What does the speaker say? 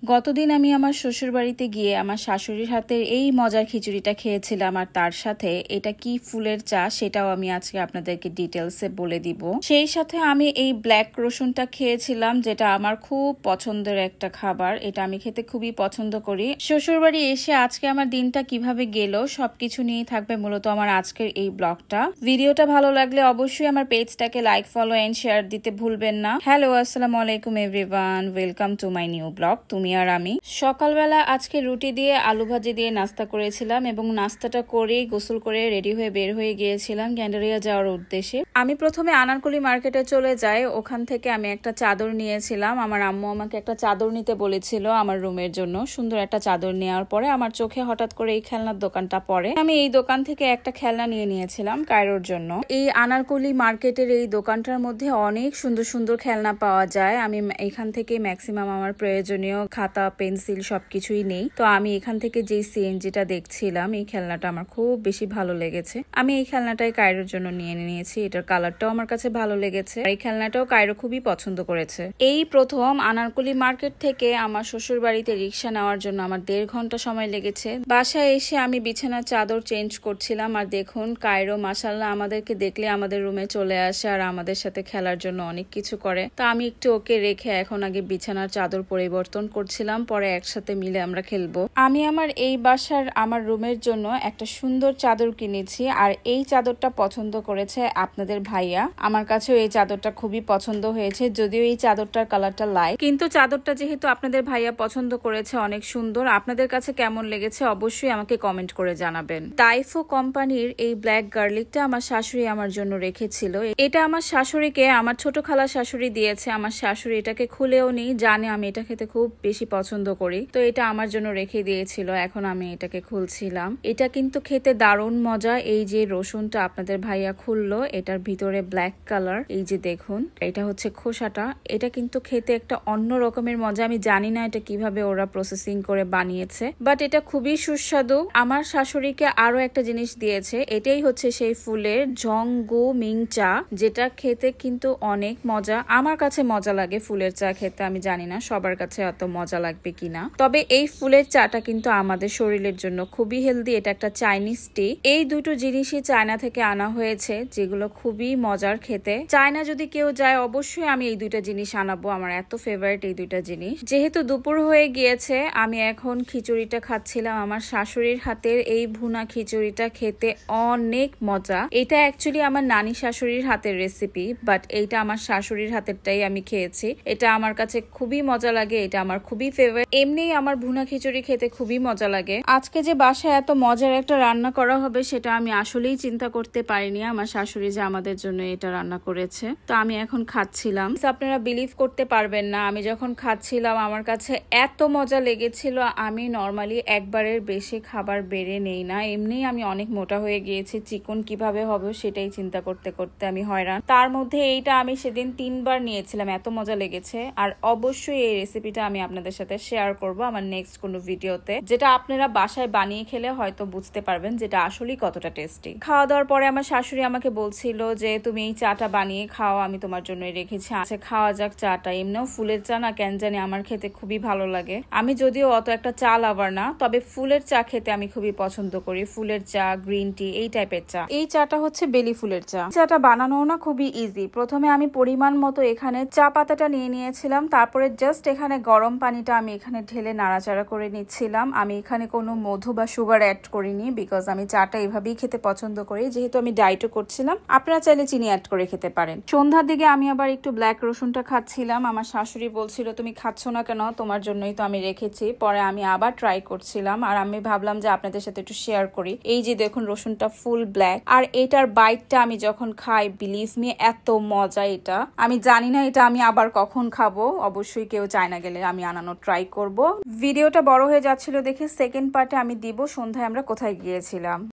গতদিন আমি আমার শ্বশুর বাড়িতে গিয়ে আমার শাশুড়ির হাতের এই মজার খিচুড়িটা খেয়েছিলাম, আর তার সাথে এটা কি ফুলের চা সেটাও আমি আজকে আপনাদেরকে ডিটেলসে বলে দিব। সেই সাথে আমি এই ব্ল্যাক রসুনটা খেয়েছিলাম, যেটা আমার খুব পছন্দের একটা খাবার। এটা আমি খেতে খুবই পছন্দ করি। শ্বশুর বাড়ি এসে আজকে আমার দিনটা কিভাবে গেল সবকিছু নিয়ে থাকবে মূলত আমার আজকের এই ব্লগটা। ভিডিওটা ভালো লাগলে অবশ্যই আমার পেজটাকে লাইক, ফলো এন্ড শেয়ার দিতে ভুলবেন না। হ্যালো, আসসালামু আলাইকুম everyone, welcome to my new blog তুমি আর আমি। সকালবেলা আজকে রুটি দিয়ে আলু ভাজি দিয়ে নাস্তা করেছিলাম এবং নাস্তাটা করে গোসল করে রেডি হয়ে বের হয়ে গিয়েছিলাম গ্যান্ডারিয়া যাওয়ার উদ্দেশ্যে। আমি প্রথমে আনারকলি মার্কেটে চলে যাই। ওখান থেকে আমি একটা চাদর নিয়েছিলাম। আমার আম্মু আমাকে একটা চাদর নিতে বলেছিল আমার রুমের জন্য। সুন্দর একটা চাদর নেওয়ার পরে আমার চোখে হঠাৎ করে এই খেলনার দোকানটা পড়ে। আমি এই দোকান থেকে একটা খেলনা নিয়ে নিয়েছিলাম কায়রোর জন্য। এই আনারকলি মার্কেটের এই দোকানটার মধ্যে অনেক সুন্দর সুন্দর খেলনা পাওয়া যায়। আমি এখান থেকে ম্যাক্সিমাম আমার প্রয়োজনীয় খাতা, পেন্সিল সবকিছুই নেই। তো আমি এখান থেকে যে সিএনজিটা দেখছিলাম, এই খেলনাটা আমার খুব বেশি ভালো লেগেছে। আমি এই খেলনাটাই কায়রোর জন্য নিয়ে নিয়েছি। এটার কালারটাও আমার কাছে ভালো লেগেছে। এই খেলনাটাও কায়রো খুবই পছন্দ করেছে। এই প্রথম আনারকলি মার্কেট থেকে আমার শ্বশুর বাড়িতে রিক্সা নেওয়ার জন্য আমার 1.5 ঘন্টা সময় লেগেছে। বাসায় এসে আমি বিছানার চাদর চেঞ্জ করছিলাম, আর দেখুন কায়রো মাশাআল্লাহ আমাদেরকে দেখলে আমাদের রুমে চলে আসে আর আমাদের সাথে খেলার জন্য অনেক কিছু করে। তো আমি একটু ওকে রেখে এখন আগে বিছানার চাদর পরিবর্তন করছিলাম, পরে একসাথে মিলে আমরা খেলবো। আমি আমার এই বাসার আমার রুমের জন্য একটা সুন্দর চাদর কিনেছি, আর এই চাদরটা পছন্দ করেছে আপনাদের ভাইয়া। আমার কাছেও এই চাদরটা খুবই পছন্দ হয়েছে, যদিও এই চাদরটার কালারটা লাইট, কিন্তু চাদরটা যেহেতু আপনাদের ভাইয়া পছন্দ করেছে অনেক সুন্দর। আপনাদের কাছে কেমন লেগেছে অবশ্যই আমাকে কমেন্ট করে জানাবেন। টাইফো কোম্পানির এই ব্ল্যাক গার্লিকটা আমার শাশুড়ি আমার জন্য রেখেছিল। এটা আমার শাশুড়িকে আমার ছোট খালা শাশুড়ি দিয়েছে। আমার শাশুড়ি এটাকে খুলেও নি, জানে আমি এটা খেতে খুব বেশি পছন্দ করি, তো এটা আমার জন্য রেখে দিয়েছিল। এখন আমি এটাকে খুলছিলাম। এটা কিন্তু খেতে দারুণ মজা। এই যে রসুনটা আপনাদের ভাইয়া খুললো, এটার ভিতরে ব্ল্যাক কালার, এই যে দেখুন এটা হচ্ছে খোসাটা। এটা কিন্তু খেতে একটা অন্য রকমের মজা। আমি জানি না এটা কিভাবে ওরা প্রসেসিং করে বানিয়েছে, বাট এটা খুবই সুস্বাদু। আমার শাশুড়িকে আরো একটা জিনিস দিয়েছে, এটাই হচ্ছে সেই ফুলের জংগু মিং চা, যেটা খেতে কিন্তু অনেক মজা। আমার কাছে মজা লাগে ফুলের চা খেতে। আমি জানি না সবার কাছে এত মজা লাগবে কিনা, তবে এই ফুলের চাটা কিন্তু আমাদের শরীরের জন্য খুবই হেলদি। এটা একটা চাইনিজ টি। এই দুটো জিনিসই চায়না থেকে আনা হয়েছে, যেগুলো খুবই মজার খেতে। চায়না যদি কেউ যায় অবশ্যই আমি এই দুইটা জিনিস আনাবো। আমার এত ফেভারিট এই দুইটা জিনিস। যেহেতু দুপুর হয়ে গিয়েছে, আমি এখন খিচুড়িটা খাচ্ছিলাম। আমার শাশুড়ির হাতের এই ভুনা খিচুড়িটা খেতে অনেক মজা। এটা অ্যাকচুয়ালি আমার নানি শাশুড়ির হাতের রেসিপি, বাট এইটা আমার শাশুড়ির হাতেরটাই আমি খেয়েছি। এটা আমার কাছে খুবই মজা লাগে। এটা আমার খুবই ফেভারিট। এমনি আমার ভুনা খিচুড়ি খেতে খুবই মজা লাগে। আজকে যে বাসায় এত মজার একটা রান্না করা হবে সেটা আমি আসলেই চিন্তা করতে পারিনি। আমার শাশুড়ি যে আমাদের জন্য এটা রান্না করেছে, তো আমি এখন খাচ্ছিলাম। আপনারা বিলিভ করতে পারবেন না, আমি যখন খাচ্ছিলাম আমার কাছে এত মজা লেগেছিল। আমি নর্মালি একবারের বেশি খাবার বেড়ে নেই না, এমনি আমি অনেক মোটা হয়ে গিয়েছি। চিকন কিভাবে হবে সেটাই চিন্তা করতে করতে আমি হয়রান। তার মধ্যে এইটা আমি সেদিন 3 বার নিয়েছিলাম, এত মজা লেগেছে। আর অবশ্যই এই রেসিপিটা আমি আপনাদের সাথে শেয়ার করব আমার নেক্সট কোনো ভিডিওতে, যেটা আপনারা বাসায় বানিয়ে খেলে হয়তো বুঝতে পারবেন যেটা আসলেই কতটা টেস্টি। খাওয়া দাওয়ার পরে আমার শাশুড়ি আমাকে বলছিল যে তুমি এই চাটা বানিয়ে খাও, আমি তোমার জন্য রেখেছি। আচ্ছা খাওয়া যাক চাটা। এমনিও ফুলের চা না কেন জানি আমার খেতে খুবই ভালো লাগে। আমি যদিও অত একটা চা লাভার না, তবে ফুলের চা খেতে আমি খুবই পছন্দ করি। ফুলের চা, গ্রিন টি, এই টাইপের চা। এই চাটা হচ্ছে বেলি ফুলের চা। চাটা বানানো না খুবই ইজি। প্রথমে আমি পরিমাণ মতো এখানে চা পাতাটা নিয়ে নিয়েছিলাম, তারপরে জাস্ট এখানে গরম পানিটা আমি এখানে ঢেলে নাড়াচাড়া করে নিচ্ছিলাম। আমি এখানে কোনো মধু বা সুগার অ্যাড করিনি, বিকজ আমি চাটা এভাবেই খেতে পছন্দ করি, যেহেতু আমি ডায়েটও করছিলাম। আপনারা চাইলে চিনি অ্যাড করে খেতে পারেন। সন্ধ্যার দিকে আমি আবার একটু ব্ল্যাক রসুনটা খাচ্ছিলাম। আমার শাশুড়ি বলছিল তুমি খাচ্ছ না কেন, তোমার জন্যই তো আমি রেখেছি। পরে আমি আবার ট্রাই করছিলাম, আর আমি ভাবলাম যে আপনাদের সাথে একটু শেয়ার করি। এই যে দেখুন রসুনটা ফুল ব্ল্যাক, আর এটার বাইটটা আমি যখন খাই বিলিভ মি এত মজা। এটা আমি জানি না এটা আমি আবার কখন খাবো। অবশ্যই কেউ চায়না গেলে আমি আনানো ট্রাই করব। ভিডিওটা বড় হয়ে যাচ্ছিল দেখে সেকেন্ড পার্টে আমি দিব সন্ধ্যায় আমরা কোথায় গিয়েছিলাম।